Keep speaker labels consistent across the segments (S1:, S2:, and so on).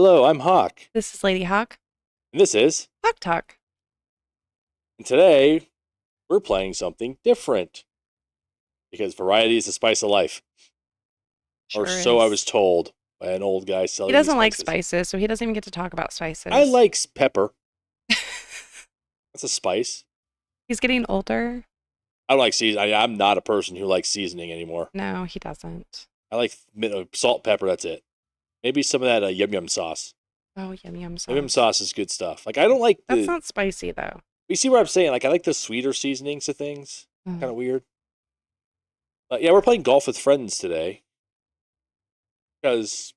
S1: Hello, I'm Hawk,
S2: This is Lady Hawk.
S1: and this is,
S2: Hok Talk.
S1: and today we're playing something different because variety is the spice of life, or
S2: Sure
S1: so I was
S2: is.
S1: told by an old guy
S2: He
S1: selling me
S2: doesn't like
S1: spices.
S2: spices, so he doesn't even get to talk about
S1: I
S2: spices.
S1: like pepper. That's a spice.
S2: He's getting older.
S1: I don't like seasoning. I'm not a person who likes seasoning anymore.
S2: No, he doesn't.
S1: I like salt, pepper. That's it. Maybe some of that yum yum sauce.
S2: Oh, yum yum
S1: Yum yum
S2: sauce.
S1: sauce is good stuff. Like I don't like
S2: That's
S1: the.
S2: not spicy, though.
S1: You see what I'm saying? Like I like the sweeter seasonings to things. Kind
S2: Mm.
S1: of weird. But yeah, we're playing golf with friends today because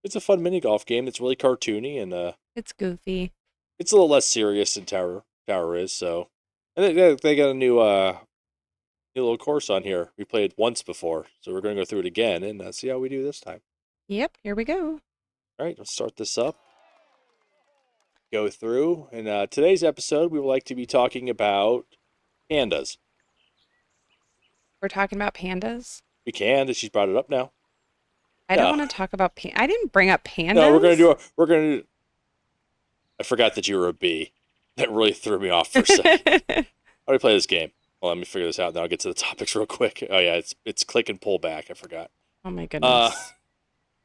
S1: it's a fun mini golf game. It's really cartoony and
S2: It's goofy.
S1: it's a little less serious than Tower is. So, and they got a new little course on here. We played once before, so we're going to go through it again and see how we do this time.
S2: Yep, here we go.
S1: All right, let's start this up. Go through, and today's episode we would like to be talking about pandas.
S2: We're talking about pandas.
S1: We can, and she's brought it up now.
S2: I don't
S1: No,
S2: want to talk about I didn't bring up
S1: no,
S2: pandas.
S1: we're gonna do. I forgot that you were a bee. That really threw me off for a second. How do we play this game? Well, let me figure this out. Then I'll get to the topics real quick. Oh yeah, it's click and pull back. I forgot.
S2: Oh my
S1: Uh,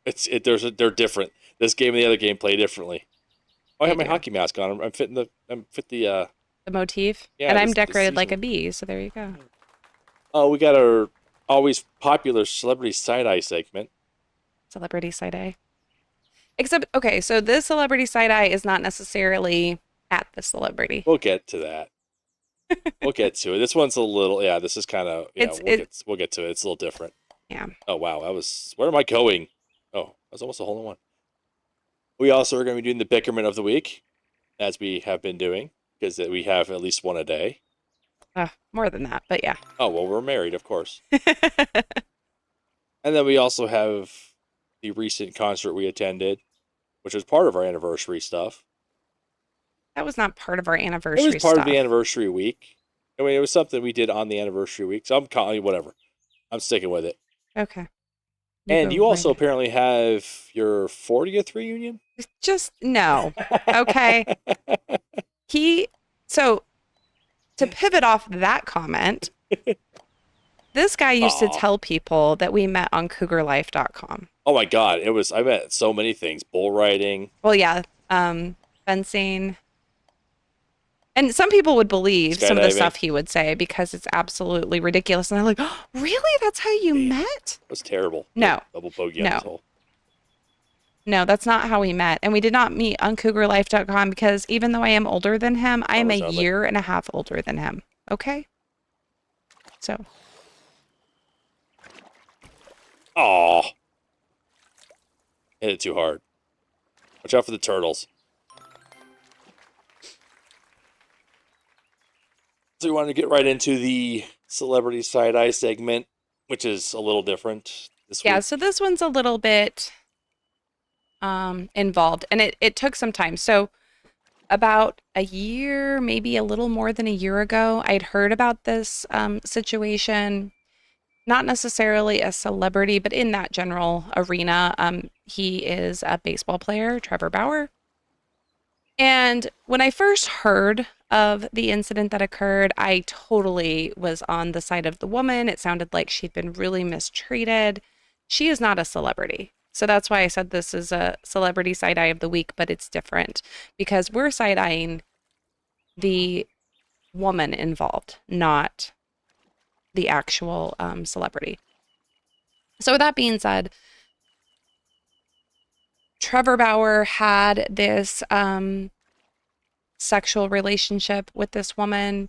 S2: goodness.
S1: they're different. This game and the other game play differently. Oh, I
S2: They
S1: have my
S2: do.
S1: hockey mask on. I'm fit the
S2: The motif.
S1: yeah
S2: And I'm
S1: this
S2: decorated like a
S1: season.
S2: bee, so there you go.
S1: Oh, we got our always popular celebrity side eye segment.
S2: Celebrity side eye. Except, okay, so this celebrity side eye is not necessarily at the celebrity.
S1: We'll get to that. We'll get to it. This one's a little yeah. This is kind of yeah.
S2: It's it
S1: We'll get to it. It's a little different.
S2: yeah.
S1: Oh wow, that was where am I going? Oh, that was almost a hole in one. We also are going to be doing the Bickerman of the week, as we have been doing, because we have at least one a day.
S2: More than that, but yeah.
S1: Oh well, we're married, of course. And then we also have the recent concert we attended, which was part of our anniversary stuff.
S2: That was not part of our
S1: It was
S2: anniversary
S1: part of the
S2: stuff.
S1: anniversary week. I mean, it was something we did on the anniversary week. So I'm calling whatever. I'm sticking with it.
S2: Okay. You
S1: And
S2: go
S1: you
S2: right
S1: also
S2: ahead.
S1: apparently have your 40th reunion.
S2: Just no. Okay. He so to pivot off that comment, this guy used to
S1: Aw.
S2: tell people that we met on cougarlife.com.
S1: Oh my God. It was, I met so many things bull riding,
S2: Well, yeah, fencing. And some people would believe some of the
S1: skydiving.
S2: stuff he would say because it's absolutely ridiculous. And they're like, oh, really? That's how you
S1: Damn.
S2: met?
S1: It was terrible.
S2: No,
S1: Double bogey on
S2: no.
S1: this hole.
S2: No, that's not how we met. And we did not meet on cougarlife.com because even though I am older than him, I am a
S1: Farmer's Only.
S2: year and a half older than him. Okay? So,
S1: Aw. Hit it too hard. Watch out for the turtles. So we wanted to get right into the celebrity side eye segment, which is a little different this
S2: yeah,
S1: week.
S2: so this one's a little bit involved and it took some time. So, about a year, maybe a little more than a year ago, I'd heard about this situation. Not necessarily a celebrity, but in that general arena. He is a baseball player, Trevor Bauer. And when I first heard of the incident that occurred, I totally was on the side of the woman. It sounded like she'd been really mistreated. She is not a celebrity. So that's why I said this is a celebrity side eye of the week, but it's different because we're side eyeing the woman involved, not the actual celebrity. So, with that being said, Trevor Bauer had this sexual relationship with this woman.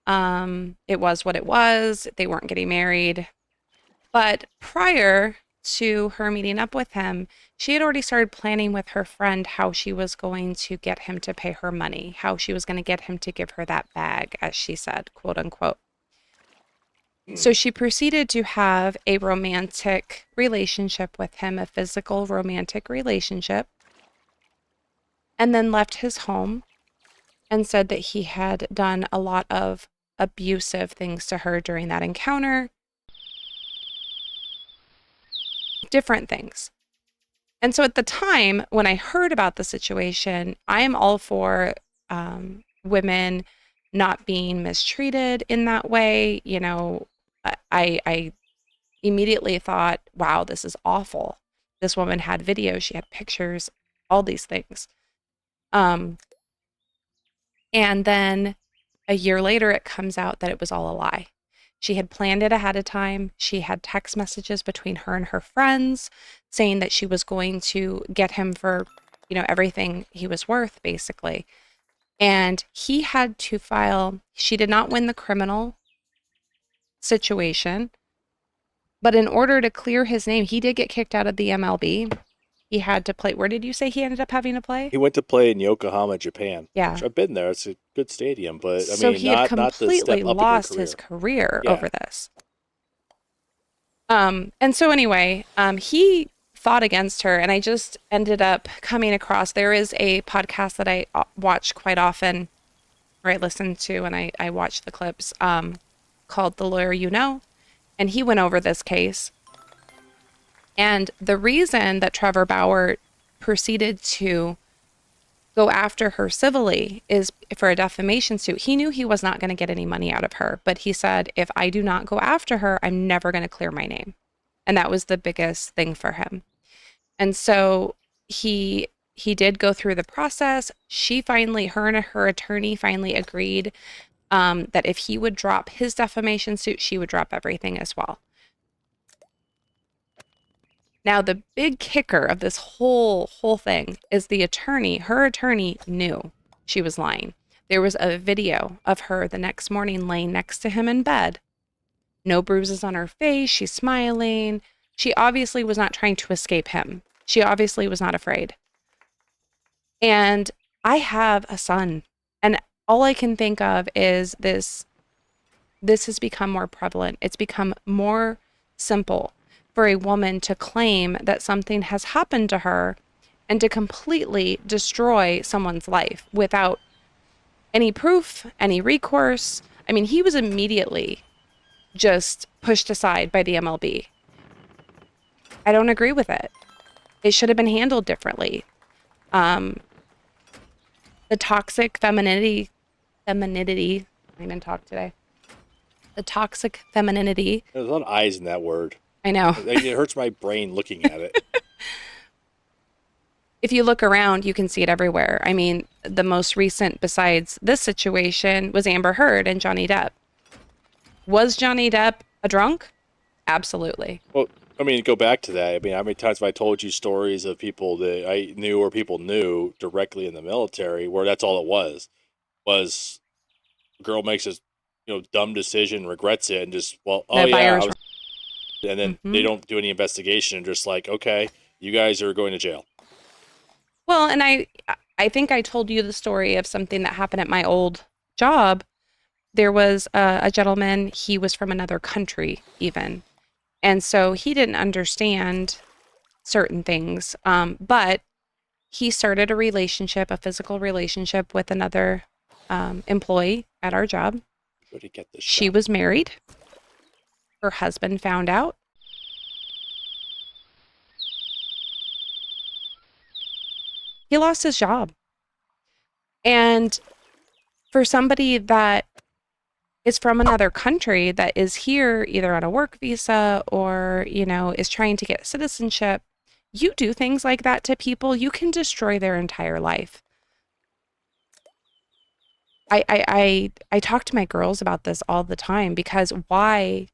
S2: It was what it was. They weren't getting married. But prior to her meeting up with him, she had already started planning with her friend how she was going to get him to pay her money, how she was going to get him to give her that bag, as she said, quote unquote. So she proceeded to have a romantic relationship with him, a physical romantic relationship, and then left his home and said that he had done a lot of abusive things to her during that encounter, different things. And so at the time when I heard about the situation, I am all for women not being mistreated in that way. I immediately thought, wow, this is awful. This woman had videos, she had pictures, all these things. Um, and then a year later, it comes out that it was all a lie. She had planned it ahead of time. She had text messages between her and her friends saying that she was going to get him for, everything he was worth, basically. And he had to file, she did not win the criminal situation, but in order to clear his name, he did get kicked out of the MLB. He had to play. Where did you say he ended up having to play?
S1: He went to play in Yokohama, Japan.
S2: Yeah.
S1: Which I've been there. It's a good stadium, but I
S2: So
S1: mean,
S2: he had
S1: not the step
S2: completely
S1: up in your
S2: lost
S1: career.
S2: his career
S1: Yeah.
S2: over this. And so anyway, he fought against her, and I just ended up coming across, there is a podcast that I watch quite often, or I listen to, and I watch the clips, called The Lawyer You Know, and he went over this case. And the reason that Trevor Bauer proceeded to go after her civilly is for a defamation suit. He knew he was not going to get any money out of her, but he said, if I do not go after her, I'm never going to clear my name. And that was the biggest thing for him. And so he did go through the process. Her and her attorney finally agreed that if he would drop his defamation suit, she would drop everything as well. Now, the big kicker of this whole thing is her attorney knew she was lying. There was a video of her the next morning laying next to him in bed. No bruises on her face. She's smiling. She obviously was not trying to escape him. She obviously was not afraid. And I have a son, and all I can think of is this has become more prevalent. It's become more simple for a woman to claim that something has happened to her and to completely destroy someone's life without any proof, any recourse. I mean, he was immediately just pushed aside by the MLB. I don't agree with it. It should have been handled differently. The toxic femininity, I didn't even talk today. The toxic femininity.
S1: There's a lot of eyes in that word.
S2: I know.
S1: It hurts my brain looking at it.
S2: If you look around, you can see it everywhere. I mean, the most recent besides this situation was Amber Heard and Johnny Depp. Was Johnny Depp a drunk? Absolutely.
S1: Well, I mean, go back to that. I mean, how many times have I told you stories of people that I knew or people knew directly in the military where that's all it was a girl makes a dumb decision, regrets it, and just and then they don't do any investigation and just like, okay, you guys are going to jail.
S2: Well, and I think I told you the story of something that happened at my old job. There was a gentleman, he was from another country even. And so he didn't understand certain things. But he started a physical relationship with another employee at our job.
S1: Where did he get this
S2: She
S1: shot?
S2: was married. Her husband found out. He lost his job. And for somebody that is from another country that is here either on a work visa or, is trying to get citizenship, you do things like that to people, you can destroy their entire life. I talk to my girls about this all the time because why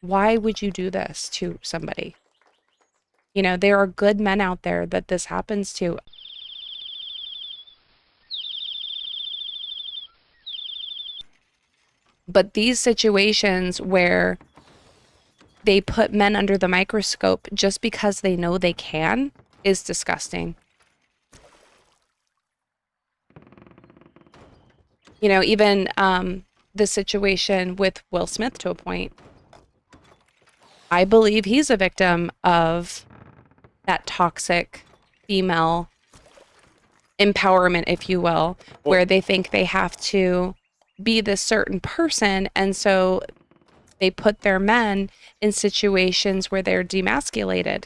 S2: would you do this to somebody? There are good men out there that this happens to. But these situations where they put men under the microscope just because they know they can is disgusting. Even the situation with Will Smith to a point. I believe he's a victim of that toxic female empowerment, if you will, where they think they have to be this certain person. And so they put their men in situations where they're demasculated.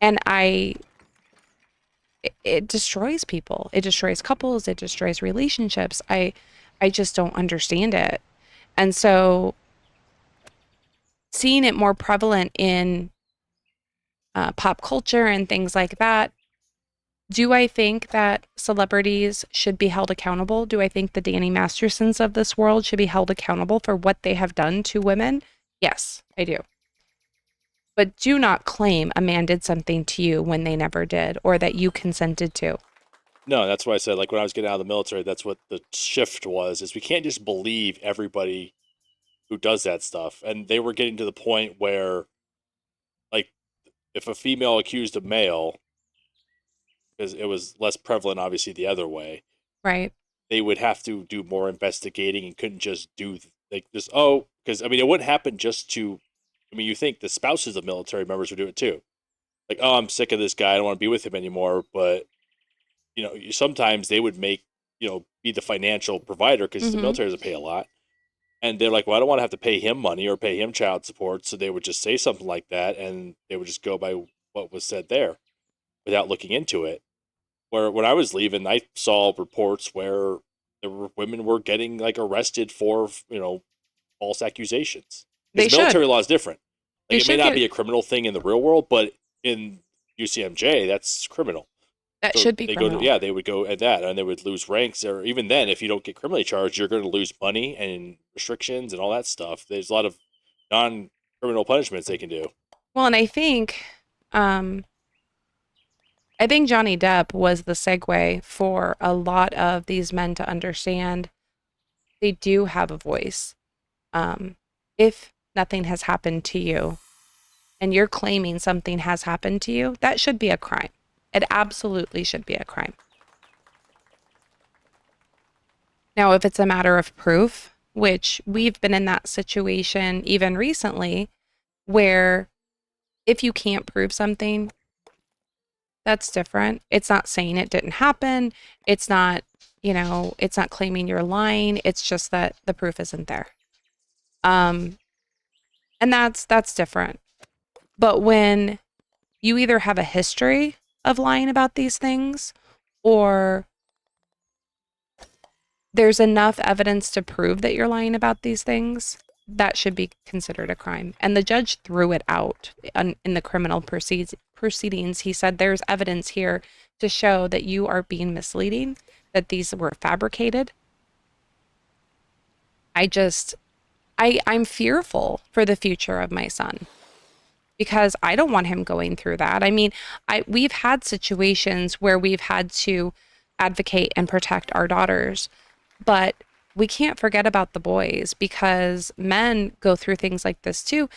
S2: And I it destroys people. It destroys couples. It destroys relationships. I just don't understand it. And so seeing it more prevalent in pop culture and things like that, do I think that celebrities should be held accountable? Do I think the Danny Mastersons of this world should be held accountable for what they have done to women? Yes, I do. But do not claim a man did something to you when they never did or that you consented to.
S1: No, that's what I said. Like when I was getting out of the military, that's what the shift was. Is we can't just believe everybody who does that stuff. And they were getting to the point where, like, if a female accused a male, because it was less prevalent, obviously the other way,
S2: Right.
S1: they would have to do more investigating and couldn't just do like this. Oh, because I mean, it wouldn't happen just to. I mean, you think the spouses of military members would do it too. Like, oh, I'm sick of this guy. I don't want to be with him anymore. But sometimes they would make be the financial provider because the
S2: Mm-hmm.
S1: military doesn't pay a lot, and they're like, well, I don't want to have to pay him money or pay him child support, so they would just say something like that, and they would just go by what was said there without looking into it. Where when I was leaving, I saw reports where women were getting like arrested for false accusations because
S2: They
S1: the
S2: should.
S1: military law is different. Like
S2: They
S1: it may
S2: should
S1: not
S2: get
S1: be a criminal thing in the real world, but in UCMJ, that's criminal.
S2: that
S1: So
S2: should be
S1: they go to
S2: criminal.
S1: yeah, they would go at that, and they would lose ranks. Or even then, if you don't get criminally charged, you're going to lose money and restrictions and all that stuff. There's a lot of non-criminal punishments they can do.
S2: Well, and um I think Johnny Depp was the segue for a lot of these men to understand they do have a voice. If nothing has happened to you and you're claiming something has happened to you, that should be a crime. It absolutely should be a crime. Now, if it's a matter of proof, which we've been in that situation even recently, where if you can't prove something, that's different. It's not saying it didn't happen. It's not, it's not claiming you're lying. It's just that the proof isn't there. Um, and that's different. But when you either have a history of lying about these things or there's enough evidence to prove that you're lying about these things, that should be considered a crime. And the judge threw it out in the criminal proceedings. He said there's evidence here to show that you are being misleading, that these were fabricated. I just, I'm fearful for the future of my son because I don't want him going through that. I mean, we've had situations where we've had to advocate and protect our daughters, but we can't forget about the boys because men go through things like this too.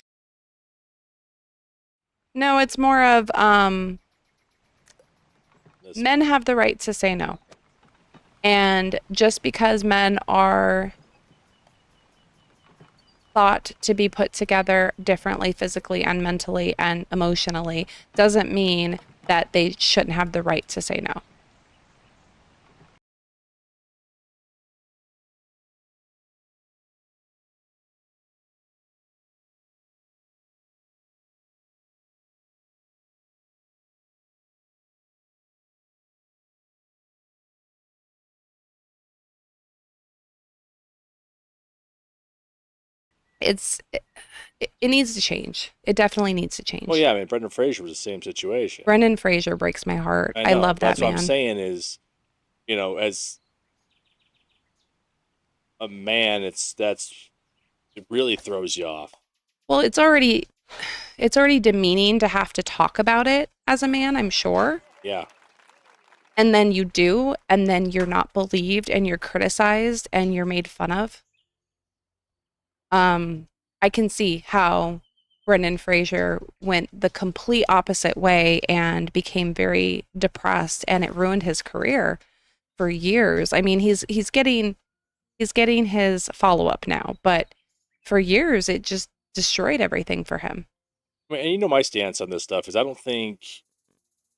S2: No, it's more of
S1: This,
S2: men have the right to say no. And just because men are thought to be put together differently physically and mentally and emotionally doesn't mean that they shouldn't have the right to say no. It's it needs to change. It definitely needs to
S1: well,
S2: change.
S1: yeah, I mean, Brendan Fraser was the same situation.
S2: Brendan Fraser breaks my heart.
S1: I
S2: I
S1: know,
S2: love
S1: but
S2: that
S1: that's what I'm
S2: man.
S1: saying is, as a man, it really throws you off.
S2: Well, it's already demeaning to have to talk about it as a man, I'm sure.
S1: Yeah,
S2: And then you do, and then you're not believed and you're criticized and you're made fun of. I can see how Brendan Fraser went the complete opposite way and became very depressed and it ruined his career for years. I mean, he's getting his follow-up now, but for years it just destroyed everything for him.
S1: I mean, and my stance on this stuff is I don't think.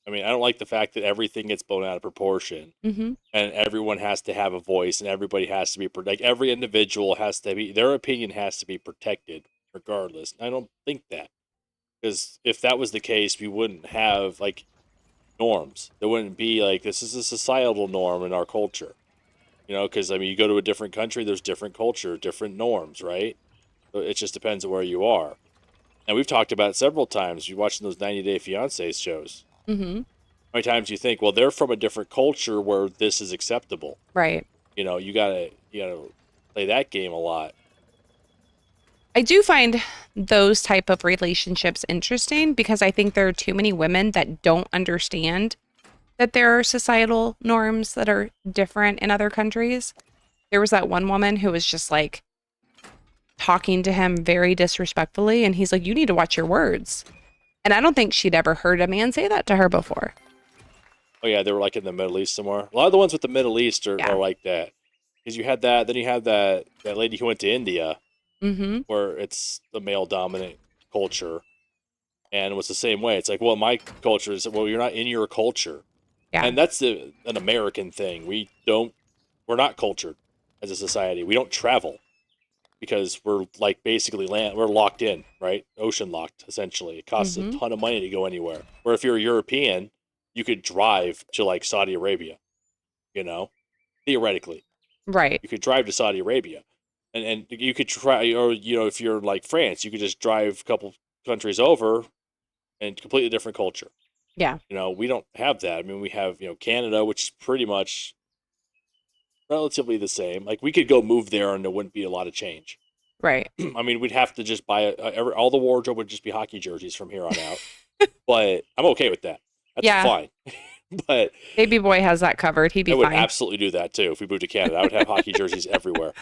S1: I mean, I don't like the fact that everything gets blown out of proportion
S2: Mhm.
S1: and everyone has to have a voice and everybody has to be like every individual has to be their opinion has to be protected regardless. I don't think that because if that was the case, we wouldn't have like norms. There wouldn't be like this is a societal norm in our culture. You know, because I mean, you go to a different country, there's different culture, different norms, right? So it just depends on where you are. And we've talked about it several times. You watching those 90 Day Fiance shows.
S2: Mm-hmm.
S1: How many times you think, well, they're from a different culture where this is acceptable.
S2: Right.
S1: You know, you gotta play that game a lot.
S2: I do find those type of relationships interesting because I think there are too many women that don't understand that there are societal norms that are different in other countries. There was that one woman who was just like talking to him very disrespectfully, and he's like, "You need to watch your words." And I don't think she'd ever heard a man say that to her before.
S1: Oh yeah, they were like in the Middle East somewhere. A lot of the ones with the Middle East are
S2: Yeah.
S1: like that. Because you had that, then you had that lady who went to India,
S2: Mm-hmm.
S1: where it's the male dominant culture, and it was the same way. It's like, well, my culture is well, you're not in your culture,
S2: Yeah.
S1: and that's an American thing. We're not cultured as a society. We don't travel because we're like basically we're locked in, right? Ocean locked essentially. It costs a
S2: Mm-hmm.
S1: ton of money to go anywhere. Where if you're a European, you could drive to like Saudi Arabia, you know, theoretically.
S2: Right.
S1: You could drive to Saudi Arabia, and you could try, or you know, if you're like France, you could just drive a couple countries over, and completely different culture.
S2: Yeah.
S1: You know, we don't have that. I mean, we have Canada, which is pretty much relatively the same. Like we could go move there, and there wouldn't be a lot of change.
S2: Right.
S1: I mean, we'd have to just buy all the wardrobe would just be hockey jerseys from here on out. But I'm okay with that. That's
S2: Yeah.
S1: fine. But
S2: Baby boy has that covered. He'd
S1: I
S2: be
S1: would
S2: fine.
S1: absolutely do that too if we moved to Canada. I would have hockey jerseys everywhere.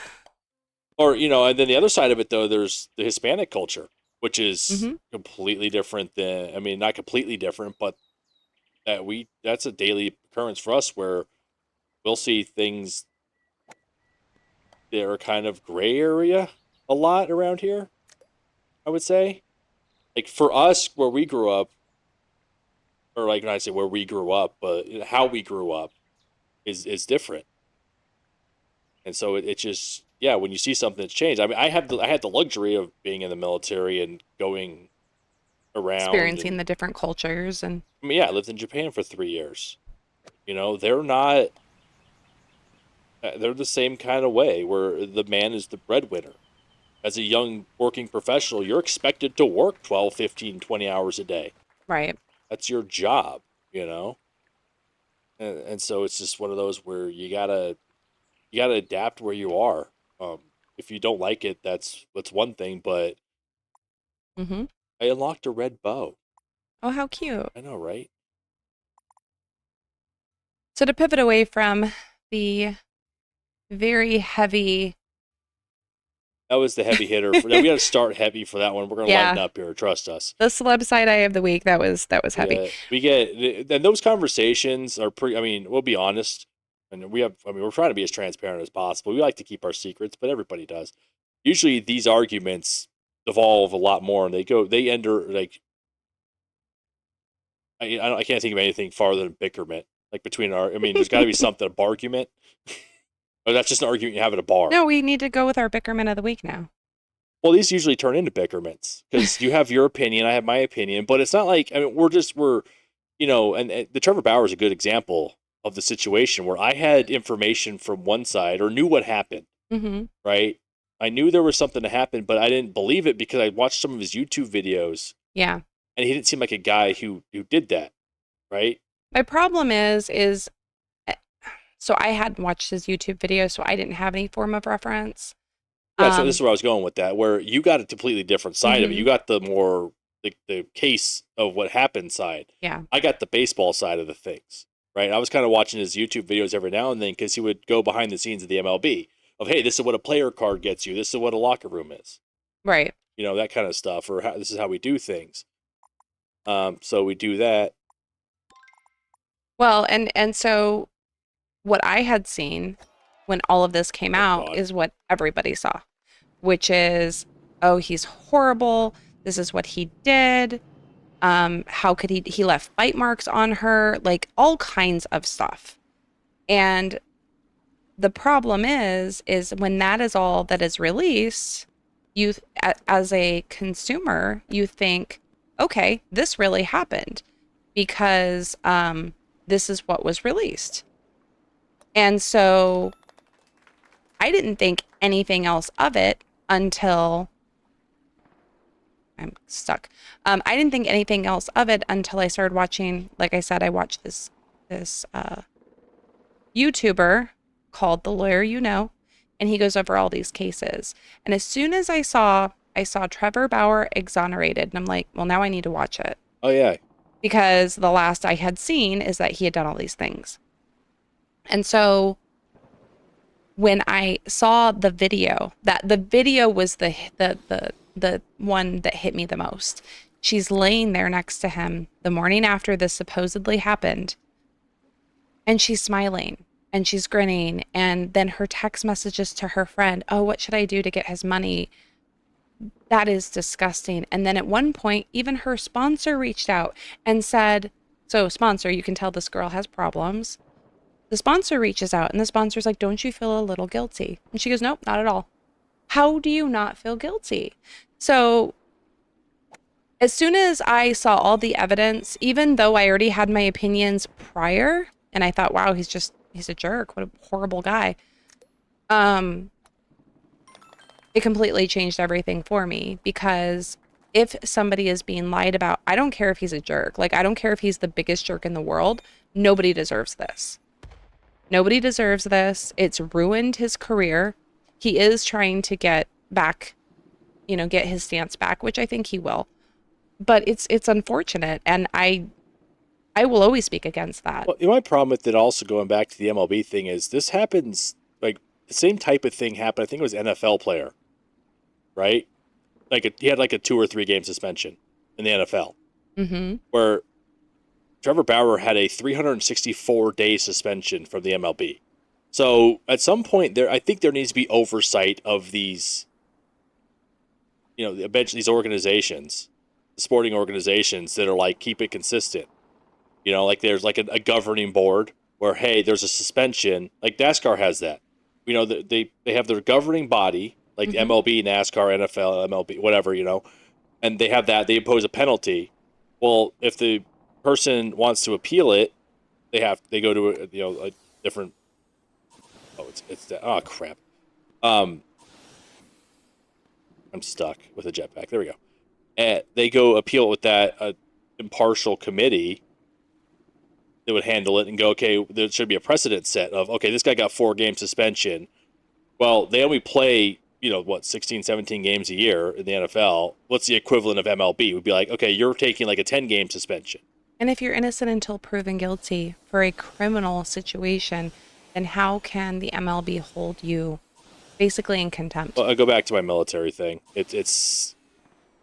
S1: Or and then the other side of it though, there's the Hispanic culture, which is
S2: Mm-hmm.
S1: completely different than I mean, not completely different, but that's a daily occurrence for us where we'll see things that are kind of gray area a lot around here, I would say. Like for us where we grew up, or like when I say where we grew up, but how we grew up is different. And so it just yeah, when you see something that's changed. I mean, I had the luxury of being in the military and going around
S2: Experiencing
S1: and
S2: the different cultures and
S1: I mean, yeah, I lived in Japan for 3 years. They're not they're the same kind of way where the man is the breadwinner. As a young working professional, you're expected to work 12, 15, 20 hours a day.
S2: right.
S1: That's your job, you know? And so it's just one of those where you gotta adapt where you are. If you don't like it, that's one thing. But
S2: Mm-hmm.
S1: I unlocked a red bow.
S2: Oh, how cute.
S1: I know, right?
S2: So to pivot away from the very heavy,
S1: That was the heavy hitter. For that, we got to start heavy for that one. We're gonna lighten
S2: yeah,
S1: up here. Trust us.
S2: the celeb side eye of the week, that was heavy.
S1: We get, and those conversations are pretty. I mean, we'll be honest, and we have. I mean, we're trying to be as transparent as possible. We like to keep our secrets, but everybody does. Usually, these arguments evolve a lot more, and they enter like I can't think of anything farther than bickerment. Like between our, I mean, there's got to be something a argument, or that's just an argument you have at a bar.
S2: No, we need to go with our Bickerman of the week now.
S1: Well, these usually turn into bickerments because you have your opinion, I have my opinion, but it's not like I mean and the Trevor Bauer is a good example of the situation where I had information from one side or knew what happened,
S2: Mm-hmm.
S1: right? I knew there was something to happen, but I didn't believe it because I watched some of his YouTube videos
S2: Yeah.
S1: and he didn't seem like a guy who did that, right?
S2: My problem is eh, so I hadn't watched his YouTube video, so I didn't have any form of reference.
S1: Yeah, so this
S2: Um,
S1: is where I was going with that, where you got a completely different side of it.
S2: mhm.
S1: You got the more the case of what happened side.
S2: Yeah.
S1: I got the baseball side of the things, right? I was kind of watching his YouTube videos every now and then because he would go behind the scenes of the MLB of, hey, this is what a player card gets you. This is what a locker room is.
S2: Right.
S1: That kind of stuff, or this is how we do things. So we do that.
S2: Well, and so what I had seen when all of this came
S1: Oh
S2: out
S1: God,
S2: is what everybody saw, which is, oh, he's horrible. This is what he did. How could he left bite marks on her, like all kinds of stuff. And the problem is when that is all that is released, as a consumer, you think, okay, this really happened because this is what was released. And so I didn't think anything else of it until I'm stuck. I didn't think anything else of it until I started watching. Like I said, I watched this YouTuber called The Lawyer You Know, and he goes over all these cases. And as soon as I saw Trevor Bauer exonerated, and I'm like, well, now I need to watch it
S1: Oh yeah.
S2: because the last I had seen is that he had done all these things. And so when I saw the video, that the video was the one that hit me the most. She's laying there next to him the morning after this supposedly happened, and she's smiling and she's grinning. And then her text messages to her friend, oh, what should I do to get his money? That is disgusting. And then at one point, even her sponsor reached out and said, so sponsor, you can tell this girl has problems. The sponsor reaches out and the sponsor's like, don't you feel a little guilty? And she goes, nope, not at all. How do you not feel guilty? So as soon as I saw all the evidence, even though I already had my opinions prior, and I thought, wow, he's a jerk. What a horrible guy. It completely changed everything for me, because if somebody is being lied about, I don't care if he's a jerk. Like, I don't care if he's the biggest jerk in the world. Nobody deserves this. Nobody deserves this. It's ruined his career. He is trying to get back, get his stance back, which I think he will. But it's unfortunate, and I will always speak against that.
S1: Well, my problem with it, also going back to the MLB thing, is this happens, like the same type of thing happened. I think it was NFL player, right? He had like a 2 or 3 game suspension in the NFL, where Trevor Bauer had a 364-day suspension from the MLB. So at some point I think there needs to be oversight of these, eventually these organizations, sporting organizations that are like, keep it consistent. Like there's like a governing board where, hey, there's a suspension. Like NASCAR has that. They have their governing body, like MLB, NASCAR, NFL, MLB, whatever, and they have that. They impose a penalty. Well, if the person wants to appeal it, they go to a different. Oh crap. I'm stuck with a jetpack. There we go. And they go appeal it with that impartial committee that would handle it and go, okay, there should be a precedent set of, okay, this guy got 4-game suspension. Well, they only play, 16, 17 games a year in the NFL. What's the equivalent of MLB? Would be like, okay, you're taking like a 10-game suspension.
S2: And if you're innocent until proven guilty for a criminal situation, then how can the MLB hold you basically in contempt?
S1: Well, I go back to my military thing. It's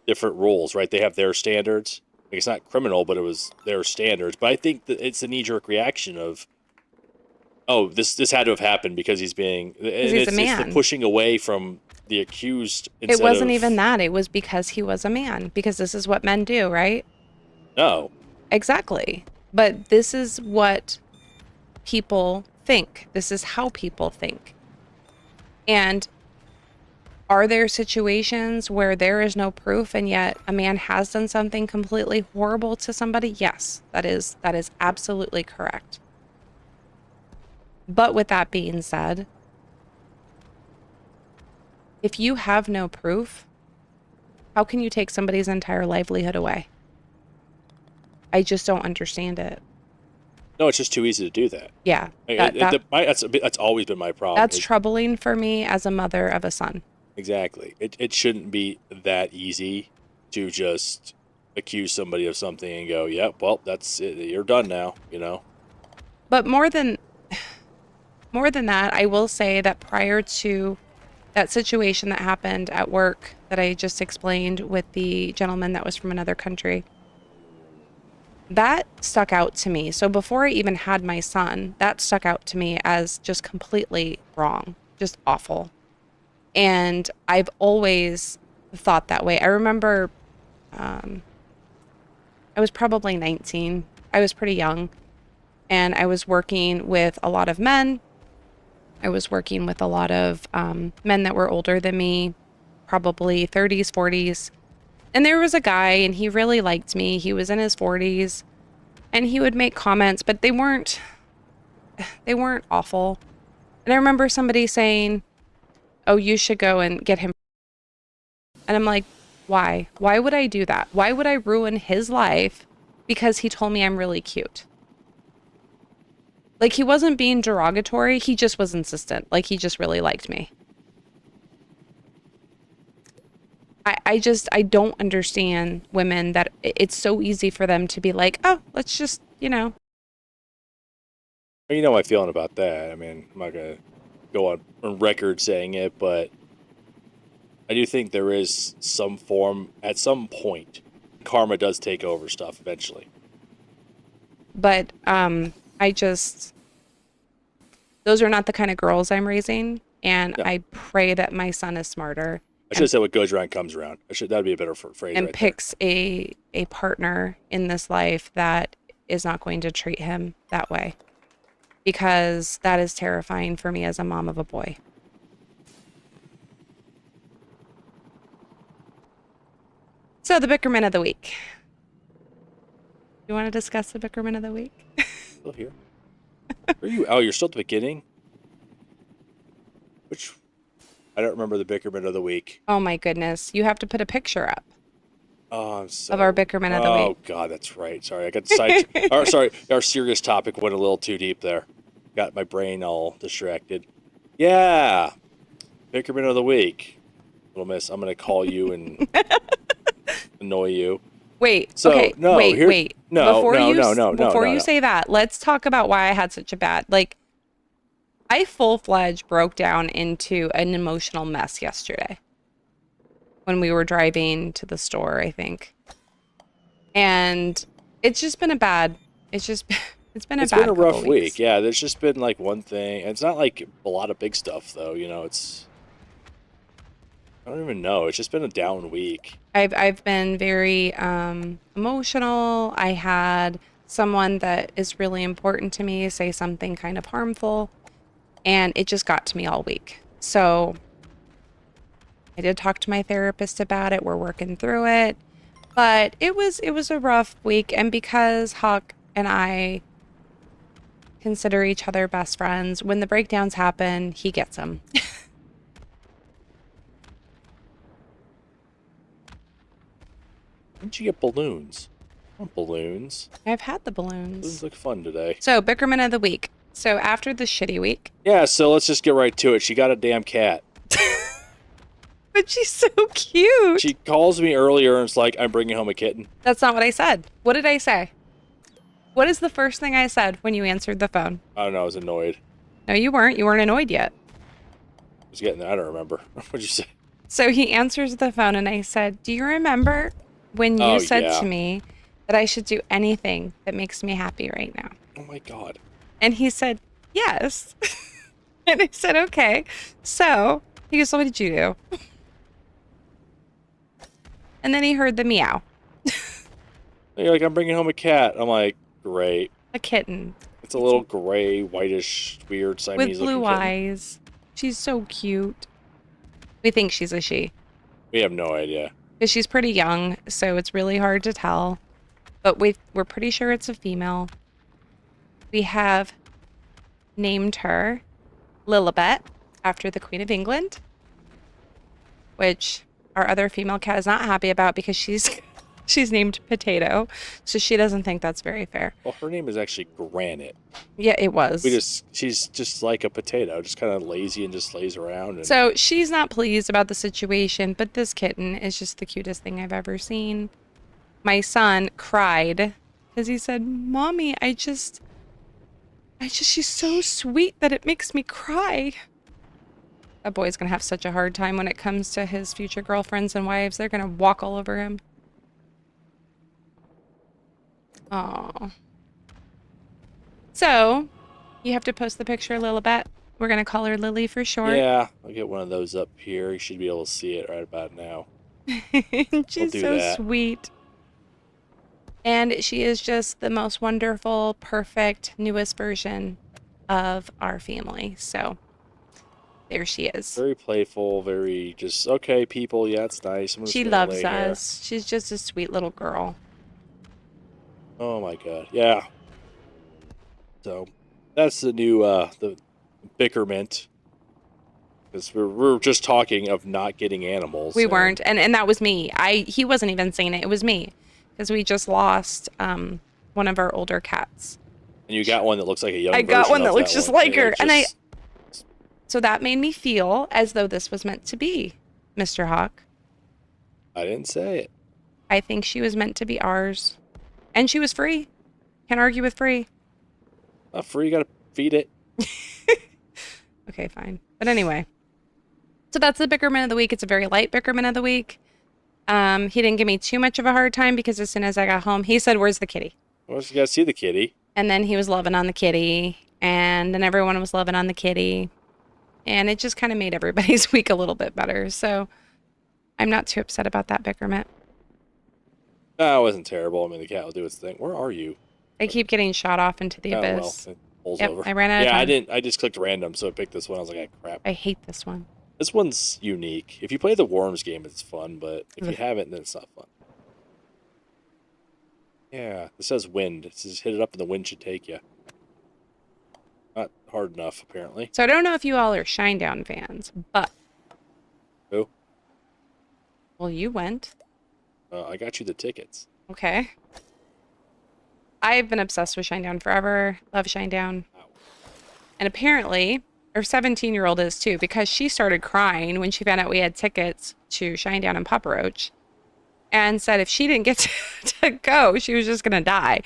S1: different rules, right? They have their standards. Like, it's not criminal, but it was their standards. But I think that it's a knee-jerk reaction of, oh, this had to have happened because he's being... And
S2: he's a man.
S1: It's the pushing away from the accused.
S2: It wasn't even that. It was because he was a man. Because this is what men do, right?
S1: No.
S2: Exactly. But this is what people think. This is how people think. And are there situations where there is no proof and yet a man has done something completely horrible to somebody? Yes, that is absolutely correct. But with that being said, if you have no proof, how can you take somebody's entire livelihood away? I just don't understand it.
S1: No, it's just too easy to do that.
S2: Yeah.
S1: That's always been my problem.
S2: That's troubling for me as a mother of a son.
S1: Exactly. It shouldn't be that easy to just accuse somebody of something and go, yeah, well, that's it. You're done now,
S2: But more than that, I will say that prior to that situation that happened at work that I just explained with the gentleman that was from another country, that stuck out to me. So before I even had my son, that stuck out to me as just completely wrong, just awful. And I've always thought that way. I remember I was probably 19. I was pretty young. And I was working with a lot of men. I was working with a lot of men that were older than me, probably 30s, 40s. And there was a guy, and he really liked me. He was in his 40s. And he would make comments, but they weren't awful. And I remember somebody saying, "Oh, you should go and get him." And I'm like, "Why? Why would I do that? Why would I ruin his life because he told me I'm really cute?" Like, he wasn't being derogatory, he just was insistent. Like, he just really liked me. I don't understand women that it's so easy for them to be like, "Oh, let's just, you know."
S1: You know my feeling about that. I mean, I'm not gonna go on record saying it, but I do think there is some form at some point. Karma does take over stuff eventually.
S2: But I just those are not the kind of girls I'm raising, and
S1: No,
S2: I pray that my son is smarter
S1: I should
S2: and
S1: have said what goes around comes around. That'd be a better phrase right there.
S2: picks a partner in this life that is not going to treat him that way, because that is terrifying for me as a mom of a boy. So the Bickerman of the week. You want to discuss the Bickerman of the week?
S1: Still here? Are you? Oh, you're still at the beginning. Which I don't remember the Bickerman of the week.
S2: Oh my goodness. You have to put a picture up
S1: Oh, I'm
S2: of our
S1: so.
S2: Bickerman of the
S1: Oh
S2: week.
S1: God, that's right. Sorry, I got side. Sorry, our serious topic went a little too deep there. Got my brain all distracted. Yeah, Bickerman of the week. Little Miss, I'm gonna call you and annoy you.
S2: Wait,
S1: So
S2: okay,
S1: no,
S2: wait,
S1: here.
S2: wait.
S1: No, no, no, no, no,
S2: Before
S1: no,
S2: you
S1: no.
S2: say that, let's talk about why I had such a bad, like, I full-fledged broke down into an emotional mess yesterday when we were driving to the store, I think. And it's just been a bad, it's just it's been a
S1: It's been a
S2: bad couple
S1: rough week.
S2: weeks.
S1: Yeah, there's just been like one thing. And it's not like a lot of big stuff though. You know, it's. I don't even know. It's just been a down week.
S2: I've been very emotional. I had someone that is really important to me say something kind of harmful, and it just got to me all week. So I did talk to my therapist about it. We're working through it, but it was a rough week. And because Hawk and I consider each other best friends, when the breakdowns happen, he gets them.
S1: When did you get balloons? I want balloons.
S2: I've had the
S1: Balloons
S2: balloons.
S1: look fun today.
S2: So Bickerman of the week. So after the shitty week,
S1: Yeah, so let's just get right to it. She got a damn cat.
S2: but she's so cute.
S1: She calls me earlier and it's like, I'm bringing home a kitten.
S2: That's not what I said. What did I say? What is the first thing I said when you answered the phone?
S1: I don't know. I was annoyed.
S2: No, you weren't. You weren't annoyed yet.
S1: I was getting that. I don't remember. What'd you say?
S2: So he answers the phone and I said, "Do you remember when you
S1: Oh,
S2: said
S1: yeah.
S2: to me that I should do anything that makes me happy right now?"
S1: Oh, my God.
S2: And he said, "Yes." And I said, "Okay." So he goes, "So what did you do?" And then he heard the meow.
S1: You're like, I'm bringing home a cat. I'm like, great.
S2: A kitten
S1: It's a little gray, whitish, weird
S2: with
S1: Siamese looking
S2: blue
S1: kitten.
S2: eyes. She's so cute. We think she's a she.
S1: We have no idea.
S2: Because she's pretty young, so it's really hard to tell. But we're pretty sure it's a female. We have named her Lilibet after the Queen of England, which our other female cat is not happy about because she's named Potato, so she doesn't think that's very fair.
S1: Well, her name is actually Granite.
S2: Yeah, it was.
S1: She's just like a potato, just kind of lazy and just lays around. And
S2: So she's not pleased about the situation, but this kitten is just the cutest thing I've ever seen. My son cried because he said, "Mommy, she's so sweet that it makes me cry." That boy's gonna have such a hard time when it comes to his future girlfriends and wives. They're gonna walk all over him. Oh. So, you have to post the picture, Lilibet. We're gonna call her Lily for short.
S1: yeah, I'll get one of those up here. You should be able to see it right about now.
S2: She's
S1: do
S2: so
S1: that.
S2: sweet. And she is just the most wonderful, perfect, newest version of our family. So there she is.
S1: Very playful, very just okay. People, yeah, it's nice. I'm just
S2: She
S1: gonna
S2: loves
S1: lay here.
S2: us. She's just a sweet little girl.
S1: Oh my god. Yeah. So that's the new the bickerment because we're just talking of not getting animals
S2: We
S1: and
S2: weren't, and that was me. He wasn't even saying it. It was me because we just lost one of our older cats.
S1: you got one that looks like a
S2: I
S1: young
S2: got
S1: version
S2: one that
S1: of
S2: looks
S1: that
S2: just
S1: one.
S2: like
S1: It
S2: her, and I
S1: just
S2: so that made me feel as though this was meant to be, Mr. Hawk.
S1: I didn't say it.
S2: I think she was meant to be ours, and she was free. Can't argue with free.
S1: Not free. You gotta feed it.
S2: Okay, fine. But anyway, so that's the Bickerman of the week. It's a very light Bickerman of the week. He didn't give me too much of a hard time because as soon as I got home, he said, "Where's the kitty?"
S1: Well, you gotta see the kitty.
S2: And then he was loving on the kitty, and then everyone was loving on the kitty, and it just kind of made everybody's week a little bit better. So I'm not too upset about that Bickerman.
S1: No, it wasn't terrible. I mean, the cat will do its thing. Where are you?
S2: I keep getting shot off into the
S1: Oh well,
S2: abyss.
S1: it pulls
S2: Yep,
S1: over.
S2: I ran out of
S1: Yeah, I
S2: time.
S1: didn't. I just clicked random, so it picked this one. I was like, ah, crap.
S2: I hate this one.
S1: This one's unique. If you play the Worms game, it's fun, but if you
S2: Ugh.
S1: haven't, then it's not fun. Yeah, it says wind. It says hit it up and the wind should take you. Not hard enough, apparently.
S2: So I don't know if you all are Shinedown fans, but
S1: Who?
S2: well, you went.
S1: I got you the tickets.
S2: Okay. I've been obsessed with Shinedown forever. Love Shinedown.
S1: Ow.
S2: And apparently, our 17-year-old is too, because she started crying when she found out we had tickets to Shinedown and Papa Roach and said if she didn't get to go, she was just going to die.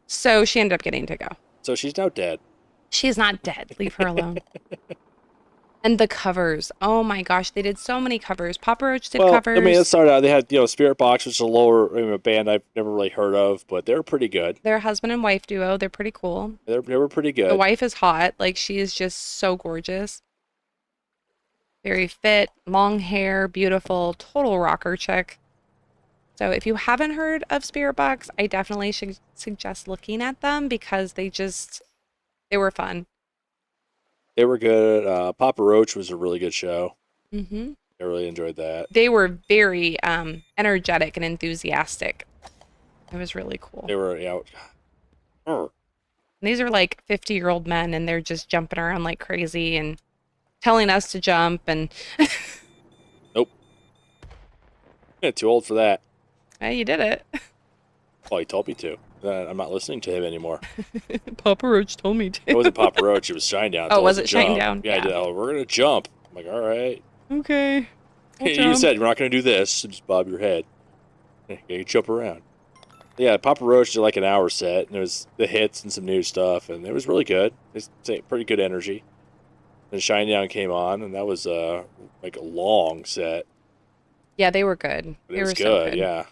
S2: So she ended up getting to go.
S1: So she's now dead.
S2: She is not dead. Leave her alone. And the covers. Oh my gosh, they did so many covers. Papa Roach did
S1: Well,
S2: covers.
S1: I mean, let's start out. They had, Spirit Box, which is a lower, a band I've never really heard of, but they're pretty good.
S2: They're a husband and wife duo. They're pretty cool.
S1: They were pretty
S2: The
S1: good.
S2: wife is hot. Like, she is just so gorgeous. Very fit, long hair, beautiful, total rocker chick. So if you haven't heard of Spirit Box, I definitely should suggest looking at them because they were fun.
S1: They were good. Papa Roach was a really good show.
S2: Hmm.
S1: I really enjoyed that.
S2: They were very energetic and enthusiastic. It was really cool.
S1: They were,
S2: These are like 50-year-old men and they're just jumping around like crazy and telling us to jump and
S1: nope. Yeah, too old for that.
S2: hey, you did it.
S1: Oh, he told me to. I'm not listening to him anymore.
S2: Papa Roach told me to.
S1: It wasn't Papa Roach. It was Shinedown.
S2: Oh,
S1: Told
S2: was
S1: us
S2: it
S1: to jump.
S2: Shinedown?
S1: Yeah, I did. Oh, we're gonna jump. I'm like, all right.
S2: Okay. I'll
S1: You
S2: jump.
S1: said we're not gonna do this. So just bob your head. You jump around. Yeah, Papa Roach did like an hour set, and it was the hits and some new stuff, and it was really good. It's pretty good energy. Then Shinedown came on, and that was like a long set.
S2: Yeah, they were good.
S1: But
S2: They
S1: it was
S2: were so
S1: good.
S2: good.
S1: Yeah.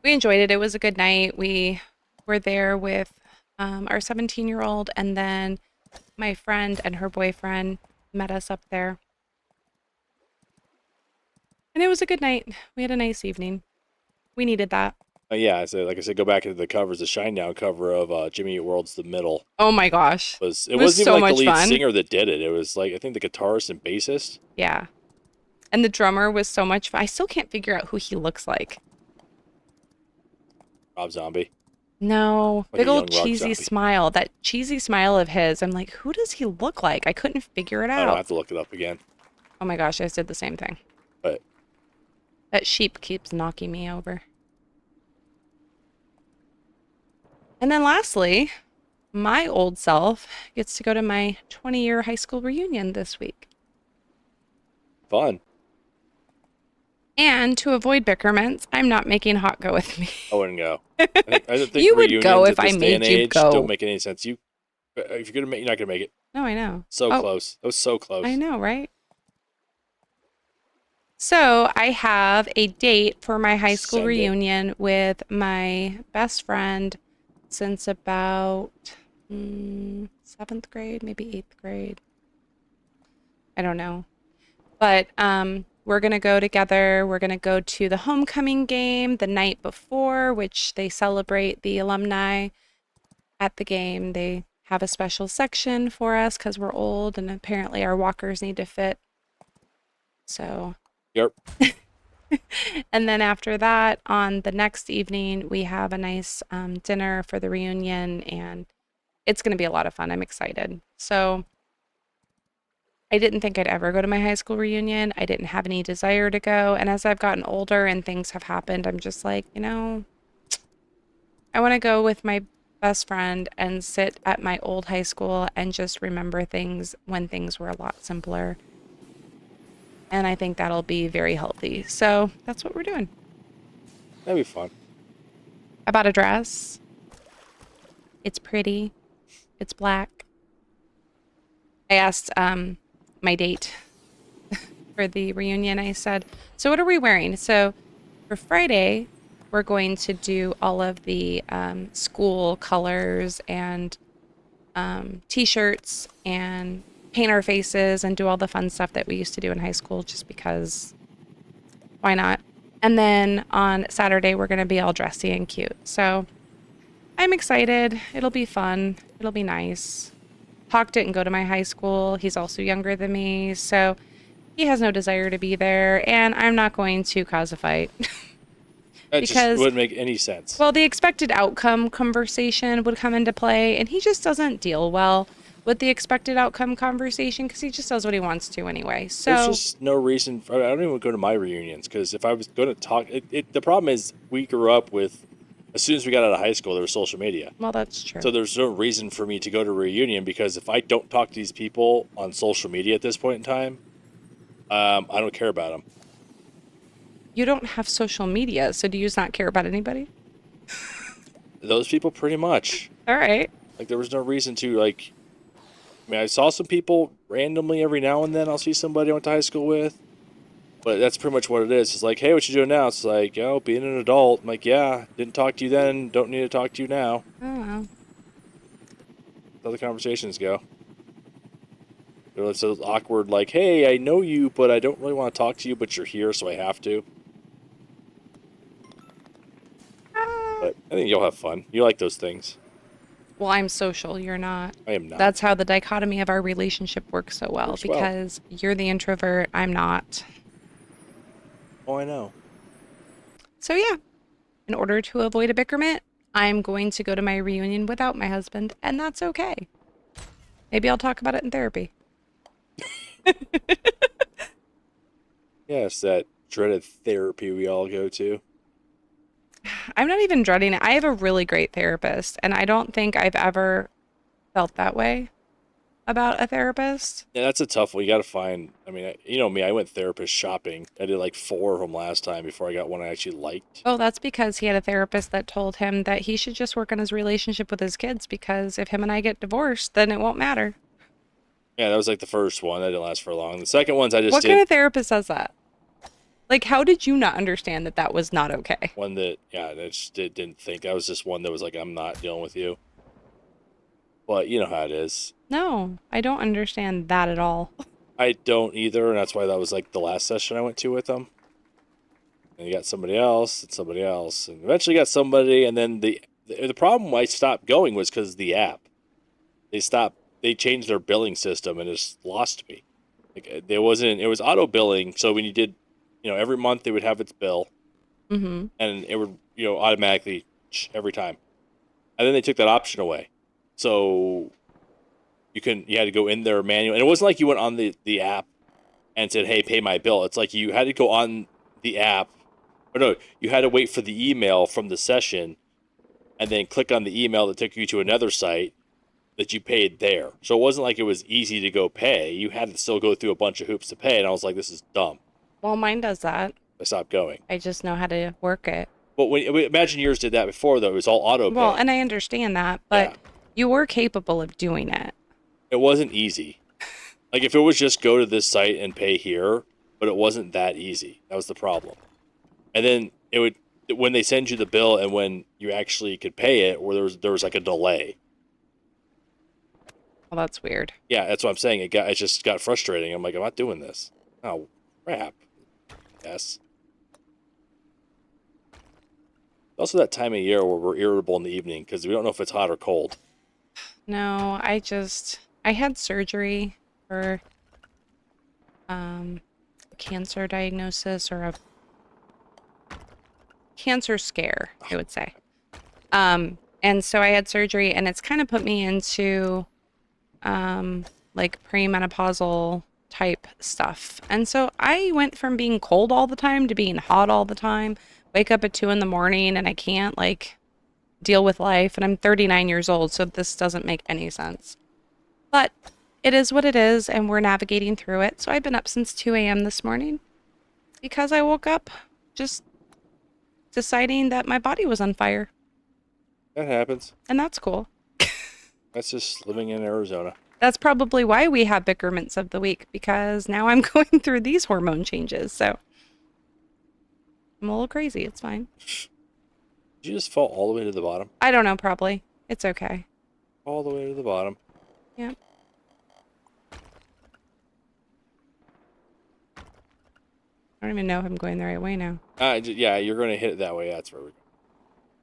S2: We enjoyed it. It was a good night. We were there with our 17-year-old, and then my friend and her boyfriend met us up there. And it was a good night. We had a nice evening. We needed that.
S1: Yeah, like I said, go back into the covers. The Shinedown cover of Jimmy Eat World's "The Middle"
S2: Oh my gosh.
S1: it
S2: was
S1: wasn't
S2: so
S1: even like
S2: much
S1: the lead
S2: fun.
S1: singer that did it. It was like I think the guitarist and bassist.
S2: Yeah. And the drummer was so much fun. I still can't figure out who he looks like.
S1: Rob Zombie.
S2: No,
S1: Like
S2: big
S1: a
S2: old
S1: young Rob
S2: cheesy
S1: Zombie.
S2: smile. That cheesy smile of his. I'm like, who does he look like? I couldn't figure it
S1: I don't
S2: out.
S1: have to look it up again.
S2: Oh my gosh, I just did the same thing.
S1: But
S2: That sheep keeps knocking me over. And then lastly, my old self gets to go to my 20-year high school reunion this week.
S1: fun.
S2: And to avoid bickerments, I'm not making Hawk go with me.
S1: I wouldn't go. I don't think
S2: You would go
S1: reunions
S2: if
S1: at
S2: I
S1: this day
S2: made
S1: and
S2: you
S1: age
S2: go.
S1: Don't make any sense. If you're gonna make, you're not gonna make it.
S2: No, I know.
S1: So
S2: Oh,
S1: close. That was so close.
S2: I know, right? So I have a date for my high school
S1: Send it.
S2: reunion with my best friend since about 7th grade, maybe 8th grade. I don't know. But we're going to go together. We're going to go to the homecoming game the night before, which they celebrate the alumni at the game. They have a special section for us because we're old and apparently our walkers need to fit. So
S1: Yep.
S2: And then after that, on the next evening, we have a nice dinner for the reunion, and it's going to be a lot of fun. I'm excited. So I didn't think I'd ever go to my high school reunion. I didn't have any desire to go. And as I've gotten older and things have happened, I'm just like, I want to go with my best friend and sit at my old high school and just remember things when things were a lot simpler. And I think that'll be very healthy. So that's what we're doing.
S1: That'd be fun.
S2: About a dress. It's pretty. It's black. I asked my date for the reunion. I said, "So what are we wearing?" So for Friday, we're going to do all of the school colors and t-shirts and paint our faces and do all the fun stuff that we used to do in high school just because why not? And then on Saturday, we're going to be all dressy and cute. So I'm excited. It'll be fun. It'll be nice. Hawk didn't go to my high school. He's also younger than me. So he has no desire to be there. And I'm not going to cause a fight.
S1: That just
S2: Because,
S1: wouldn't make any sense.
S2: well, the expected outcome conversation would come into play. And he just doesn't deal well with the expected outcome conversation because he just does what he wants to anyway.
S1: There's
S2: So,
S1: just no reason. I don't even go to my reunions because if I was going to talk, the problem is we grew up with, as soon as we got out of high school, there was social media.
S2: well, that's true.
S1: So there's no reason for me to go to a reunion because if I don't talk to these people on social media at this point in time, I don't care about them.
S2: You don't have social media, so do you just not care about anybody?
S1: Those people pretty much.
S2: All right.
S1: Like there was no reason to like. I mean, I saw some people randomly every now and then. I'll see somebody I went to high school with, but that's pretty much what it is. It's like, hey, what you doing now? It's like, oh, being an adult. I'm like, yeah, didn't talk to you then. Don't need to talk to you now.
S2: Oh, well.
S1: That's how the conversations go. It's so awkward. Like, hey, I know you, but I don't really want to talk to you. But you're here, so I have to. But I think you'll have fun. You like those things.
S2: Well, I'm social. You're not.
S1: I am not.
S2: That's how the dichotomy of our relationship works so well
S1: Works well.
S2: because you're the introvert. I'm not.
S1: Oh, I know.
S2: So, yeah, in order to avoid a bickerment, I'm going to go to my reunion without my husband, and that's okay. Maybe I'll talk about it in therapy.
S1: Yes, that dreaded therapy we all go to.
S2: I'm not even dreading it. I have a really great therapist, and I don't think I've ever felt that way about a therapist.
S1: Yeah, that's a tough one. You got to find. I mean, you know me. I went therapist shopping. I did like 4 of them last time before I got one I actually liked.
S2: Oh, that's because he had a therapist that told him that he should just work on his relationship with his kids because if him and I get divorced, then it won't matter.
S1: Yeah, that was like the first one. That didn't last for long. The second ones I just
S2: What
S1: did
S2: kind of therapist says that? Like, how did you not understand that that was not okay?
S1: one that I just didn't think. That was just one that was like, I'm not dealing with you. But you know how it is.
S2: No, I don't understand that at all.
S1: I don't either, and that's why that was like the last session I went to with them. And you got somebody else, and eventually got somebody, and then the problem I stopped going was because of the app. They changed their billing system and just lost me. Like it was auto billing, so when you did, every month they would have its bill,
S2: Mm-hmm.
S1: and it would, automatically every time. And then they took that option away. So you had to go in there manual, and it wasn't like you went on the app and said, "Hey, pay my bill." It's like you had to go on the app, or no, you had to wait for the email from the session, and then click on the email that took you to another site that you paid there. So it wasn't like it was easy to go pay. You had to still go through a bunch of hoops to pay, and I was like, "This is dumb."
S2: Well, mine does that.
S1: I stopped going.
S2: I just know how to work it.
S1: But imagine yours did that before, though. It was all auto pay.
S2: Well, and I understand that, but
S1: Yeah.
S2: you were capable of doing it.
S1: It wasn't easy. Like if it was just go to this site and pay here, but it wasn't that easy. That was the problem. And then when they send you the bill and when you actually could pay it, where there was like a delay.
S2: Well, that's weird.
S1: Yeah, that's what I'm saying. It just got frustrating. I'm like, I'm not doing this. Oh, crap. Yes. Also that time of year where we're irritable in the evening because we don't know if it's hot or cold.
S2: No, I had surgery for a cancer diagnosis or a cancer scare, I would say. And so I had surgery, and it's kind of put me into like premenopausal type stuff. And so I went from being cold all the time to being hot all the time. Wake up at 2 in the morning, and I can't like deal with life. And I'm 39 years old, so this doesn't make any sense. But it is what it is, and we're navigating through it. So I've been up since 2 a.m. this morning because I woke up just deciding that my body was on fire.
S1: That happens.
S2: And that's cool.
S1: That's just living in Arizona.
S2: That's probably why we have bickerments of the week, because now I'm going through these hormone changes. So I'm a little crazy. It's fine.
S1: Did you just fall all the way to the bottom?
S2: I don't know, probably. It's okay.
S1: All the way to the bottom.
S2: Yep. I don't even know if I'm going the right way now.
S1: Yeah, you're going to hit it that way. That's where we're going.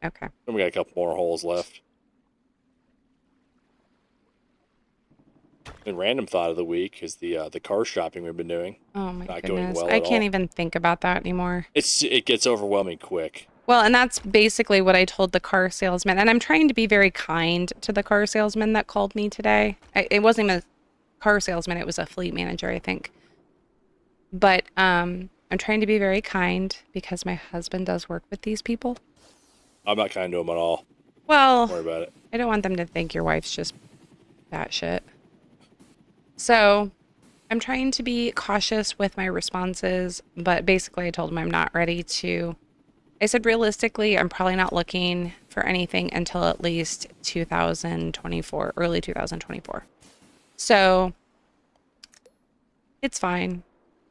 S2: Okay.
S1: Then we got a couple more holes left. And random thought of the week is the car shopping we've been doing.
S2: Oh my
S1: Not going
S2: goodness.
S1: well
S2: I
S1: at
S2: can't
S1: all.
S2: even think about that anymore.
S1: It gets overwhelming quick.
S2: Well, and that's basically what I told the car salesman. And I'm trying to be very kind to the car salesman that called me today. It wasn't even a car salesman, it was a fleet manager, I think. But I'm trying to be very kind because my husband does work with these people.
S1: I'm not kind to them at all.
S2: Well,
S1: Don't worry about it.
S2: I don't want them to think your wife's just batshit. So I'm trying to be cautious with my responses, but basically I told him I'm not ready to. I said realistically, I'm probably not looking for anything until at least 2024, early 2024. So it's fine.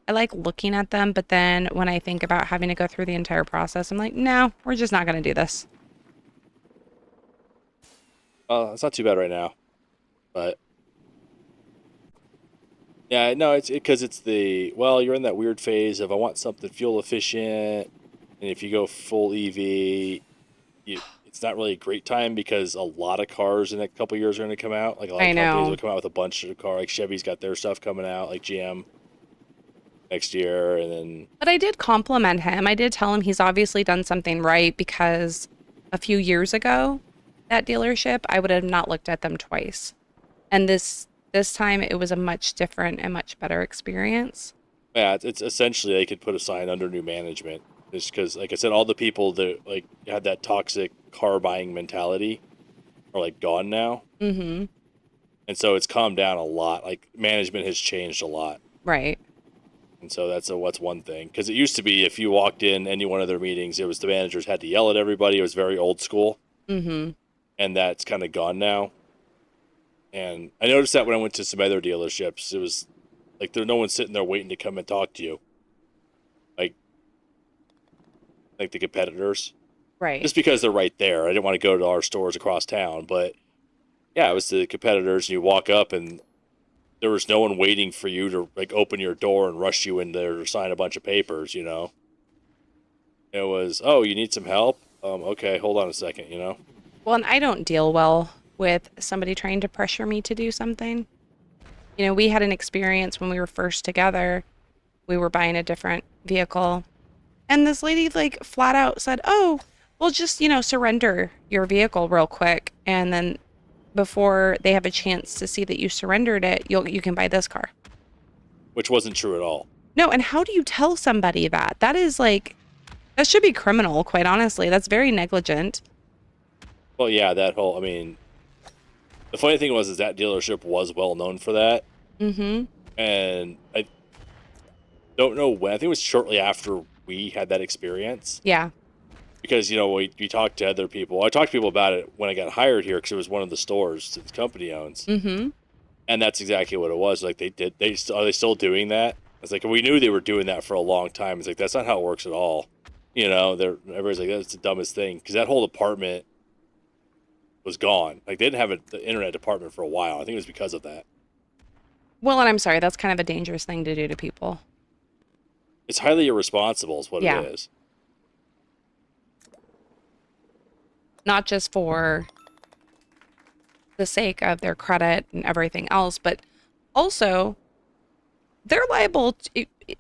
S2: I like looking at them, but then when I think about having to go through the entire process, I'm like, no, we're just not going to do this.
S1: It's not too bad right now, but yeah, no, it's because you're in that weird phase of I want something fuel efficient, and if you go full EV, it's not really a great time because a lot of cars in a couple years are going to come out. Like a lot
S2: I
S1: of companies
S2: know.
S1: will come out with a bunch of cars. Like Chevy's got their stuff coming out, like GM next year, and then
S2: But I did compliment him. I did tell him he's obviously done something right, because a few years ago, that dealership, I would have not looked at them twice. And this time it was a much different and much better experience.
S1: yeah, it's essentially they could put a sign under new management. Just because, like I said, all the people that like had that toxic car buying mentality are like gone now,
S2: Mm-hmm.
S1: and so it's calmed down a lot. Like management has changed a lot,
S2: Right.
S1: and so what's one thing. Because it used to be if you walked in any one of their meetings, it was the managers had to yell at everybody. It was very old school,
S2: Mm-hmm.
S1: and that's kind of gone now. And I noticed that when I went to some other dealerships, it was like there's no one sitting there waiting to come and talk to you, like the competitors.
S2: Right.
S1: Just because they're right there. I didn't want to go to our stores across town, but yeah, it was the competitors, and you walk up and there was no one waiting for you to like open your door and rush you in there to sign a bunch of papers, you know. It was, oh, you need some help? Okay, hold on a second, you know.
S2: Well, and I don't deal well with somebody trying to pressure me to do something. You know, we had an experience when we were first together. We were buying a different vehicle, and this lady like flat out said, "Oh, well, just, surrender your vehicle real quick, and then before they have a chance to see that you surrendered it, you can buy this car."
S1: Which wasn't true at all.
S2: No, and how do you tell somebody that? That is like, that should be criminal, quite honestly. That's very negligent.
S1: Well, yeah, I mean, the funny thing is that dealership was well known for that.
S2: Mm-hmm.
S1: And I don't know when. I think it was shortly after we had that experience.
S2: Yeah.
S1: Because, we talked to other people. I talked to people about it when I got hired here because it was one of the stores that the company owns.
S2: Mm-hmm.
S1: And that's exactly what it was. Like, are they still doing that? It's like, we knew they were doing that for a long time. It's like, that's not how it works at all. Everybody's like, that's the dumbest thing. Because that whole department was gone. Like, they didn't have the internet department for a while. I think it was because of that.
S2: Well, and I'm sorry, that's kind of a dangerous thing to do to people.
S1: It's highly irresponsible is what
S2: Yeah.
S1: it is.
S2: Not just for the sake of their credit and everything else, but also they're liable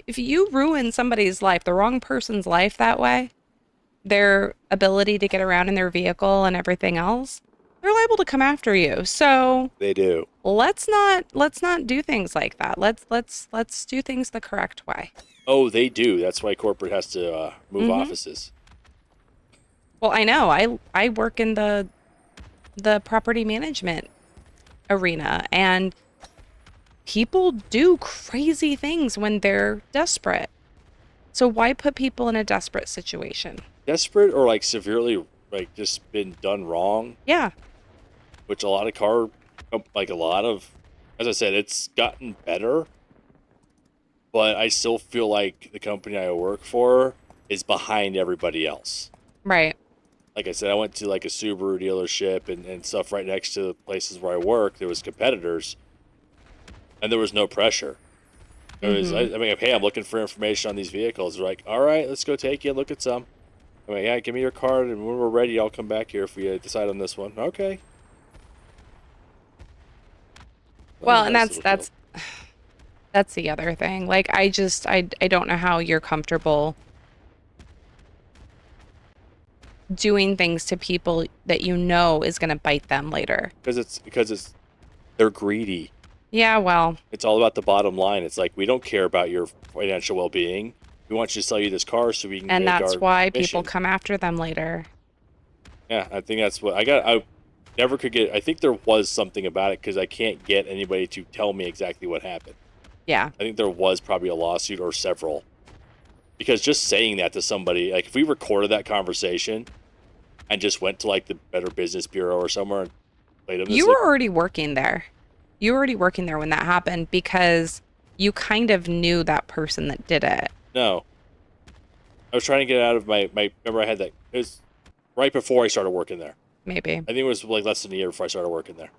S2: if you ruin somebody's life, the wrong person's life that way, their ability to get around in their vehicle and everything else, they're liable to come after you. So
S1: They do.
S2: let's not do things like that. Let's do things the correct way.
S1: Oh, they do. That's why corporate has to move
S2: Hmm.
S1: offices.
S2: Well, I know. I work in the property management arena, and people do crazy things when they're desperate. So why put people in a desperate situation?
S1: Desperate or like severely like just been done wrong,
S2: Yeah.
S1: which a lot of car, like a lot of, as I said, it's gotten better, but I still feel like the company I work for is behind everybody else.
S2: Right.
S1: Like I said, I went to like a Subaru dealership and stuff right next to the places where I work. There was competitors, and there was no pressure. It was,
S2: Hmm.
S1: I mean, hey, I'm looking for information on these vehicles. They're like, all right, let's go take you and look at some. I mean, yeah, give me your card, and when we're ready, I'll come back here if we decide on this one. Okay. That was a
S2: Well, and
S1: nice
S2: that's
S1: little deal.
S2: that's that's the other thing. Like I don't know how you're comfortable doing things to people that you know is going to bite them later.
S1: Because it's they're greedy.
S2: Yeah, well,
S1: It's all about the bottom line. It's like we don't care about your financial well-being. We want you to sell you this car so we can
S2: and
S1: make
S2: that's
S1: our
S2: why people
S1: mission.
S2: come after them later.
S1: Yeah, I think that's what I got. I never could get. I think there was something about it because I can't get anybody to tell me exactly what happened.
S2: Yeah.
S1: I think there was probably a lawsuit or several. Because just saying that to somebody, like if we recorded that conversation and just went to like the Better Business Bureau or somewhere and played them this,
S2: You
S1: like,
S2: were already working there. You were already working there when that happened because you kind of knew that person that did it.
S1: no. I was trying to get out of my. Remember, I had that. It was right before I started working there.
S2: Maybe.
S1: I think it was like less than a year before I started working there.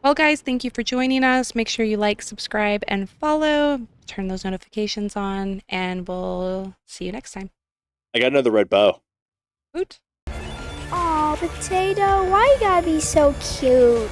S2: Well, guys, thank you for joining us. Make sure you like, subscribe, and follow. Turn those notifications on, and we'll see you next time.
S1: I got another red bow.
S2: Hoot.
S3: Aw, Potato, why you gotta be so cute?